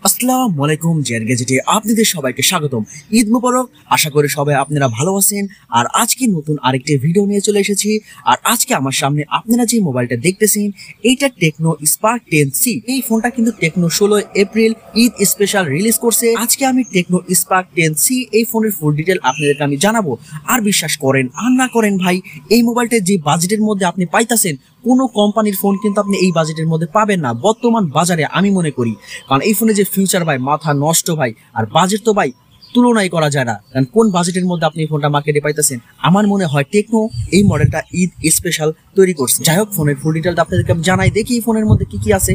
আসসালামু আলাইকুম জেন গ্যাজেটে আপনাদের সবাইকে স্বাগতম। ঈদ মুবারক। আশা করি সবাই আপনারা ভালো আছেন। আর আজকে নতুন আরেকটি ভিডিও নিয়ে চলে এসেছি। আর আজকে আমার সামনে আপনারা যে মোবাইলটা দেখতেছেন এইটা টেকনো স্পার্ক 10C। এই ফোনটা কিন্তু Tecno 16 April Eid special release করছে। আজকে আমি টেকনো স্পার্ক 10C এই ফোনের ফুল ডিটেল আপনাদেরকে আমি জানাবো। আর বিশ্বাস করেন আর না করেন ভাই, এই মোবাইলটা যে বাজেটের মধ্যে আপনি পাইতাছেন কোনো কোম্পানির ফোন কিন্তু আপনি এই বাজেটের মধ্যে পাবেন না বর্তমান বাজারে, আমি মনে করি। কারণ এই ফোনে যে ফিউচার ভাই, মাথা নষ্ট ভাই। আর বাজেট তো ভাই তুলনাই করা যায় না। কারণ কোন বাজেটের মধ্যে আপনি এই ফোনটা মার্কেটে পাইতেছেন, আমার মনে হয় টেকনো এই মডেলটা ঈদ স্পেশাল তৈরি করছে। যাই হোক, ফোনের ফুল ডিটেলটা আপনাদেরকে আমি জানাই। দেখি এই ফোনের মধ্যে কি কি আছে।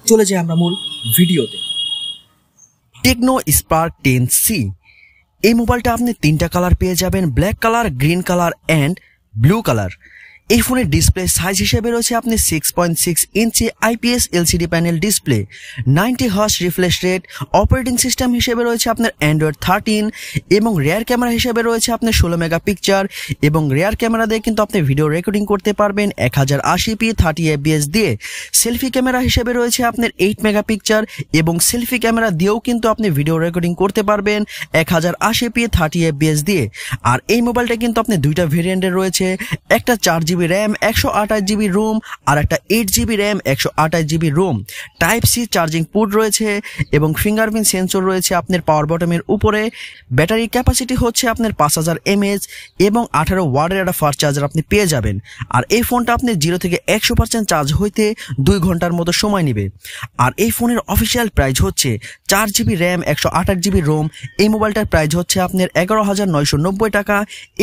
চলে যাই আমরা মূল ভিডিওতে। টেকনো স্পার্ক 10C এই মোবাইলটা আপনি তিনটা কালার পেয়ে যাবেন, black colour, green colour and blue colour. এই ফোনের ডিসপ্লে সাইজ হিসেবে রয়েছে আপনি 6.6 inch IPS LCD panel display, 90 hertz refresh rate. Operating system হিসেবে রয়েছে আপনার অ্যান্ড্রয়েড 13 এবং রেয়ার ক্যামেরা হিসেবে রয়েছে আপনার 16 মেগাপিক্সেল এবং রেয়ার ক্যামেরা দিয়ে কিন্তু আপনি ভিডিও রেকর্ডিং করতে পারবেন 1080p 30 fps দিয়ে। সেলফি ক্যামেরা হিসেবে রয়েছে আপনার 8 মেগাপিক্সেল এবং সেলফি ক্যামেরা দিয়েও কিন্তু আপনি ভিডিও রেকর্ডিং করতে পারবেন 1080p 30 fps দিয়ে। আর এই মোবাইলটা কিন্তু আপনি দুইটা ভেরিয়েন্টের রয়েছে, একটা 4GB র্যাম 128GB রোম আর একটা 8GB RAM 128GB ROM. Type C charging port রয়েছে এবং ফিঙ্গারপ্রিন্ট সেন্সর রয়েছে আপনার পাওয়ার বটমের উপরে। ব্যাটারি ক্যাপাসিটি হচ্ছে আপনার 5000 mAh এবং 18 ওয়াটের একটা ফাস্ট চার্জার আপনি পেয়ে যাবেন। আর এই ফোনটা আপনি 0 থেকে 100% চার্জ হইতে 2 ঘন্টার মতো সময় নেবে। আর এই ফোনের অফিসিয়াল প্রাইস হচ্ছে 4GB র্যাম 128GB রোম। এই মোবাইলটার প্রাইস হচ্ছে আপনার 11,990 টাকা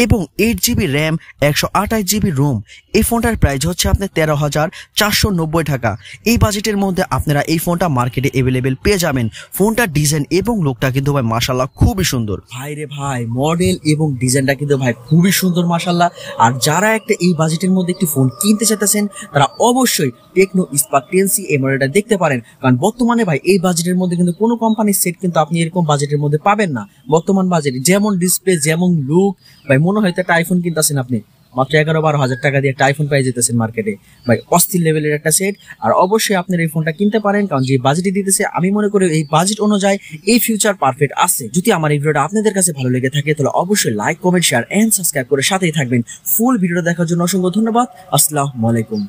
এবং 8GB র্যাম 128GB রোম। এই ফোনটার প্রাইস হচ্ছে আপনার 13,490 টাকা। এই বাজেটের মধ্যে আপনারা এই ফোনটা মার্কেটে অ্যাভেলেবেল পেয়ে যাবেন। ফোনটার ডিজাইন এবং লুকটা কিন্তু ভাই মাশাআল্লাহ খুবই সুন্দর। ভাই রে ভাই, মডেল এবং ডিজাইনটা কিন্তু ভাই খুবই সুন্দর মাশাআল্লাহ। আর যারা একটা এই বাজেটের মধ্যে একটি ফোন কিনতে চাইতেছেন তারা অবশ্যই টেকনো স্পার্ক 10C এই মডেলটা দেখতে পারেন। কারণ বর্তমানে ভাই এই বাজেটের মধ্যে কিন্তু কোনো কোম্পানির সেট কিন্তু আপনি এরকম বাজেটের মধ্যে পাবেন না। বর্তমান বাজেট যেমন ডিসপ্লে যেমন লুক ভাই, মনে হয় একটা আইফোন কিনতেছেন আপনি মাত্র 11-12 হাজার টাকা দিয়ে একটা আইফোন পেয়ে যেতেছেন মার্কেটে ভাই। অস্থির লেভেলের একটা সেট। আর অবশ্যই আপনার এই ফোনটা কিনতে পারেন, কারণ যে বাজেটে দিতেছে আমি মনে করি এই বাজেট অনুযায়ী এই ফিউচার পারফেক্ট আছে। যদি আমার এই ভিডিওটা আপনাদের কাছে ভালো লেগে থাকে তাহলে অবশ্যই like, comment, share and subscribe করে সাথেই থাকবেন। ফুল ভিডিওটা দেখার জন্য অসংখ্য ধন্যবাদ। আসসালামু আলাইকুম।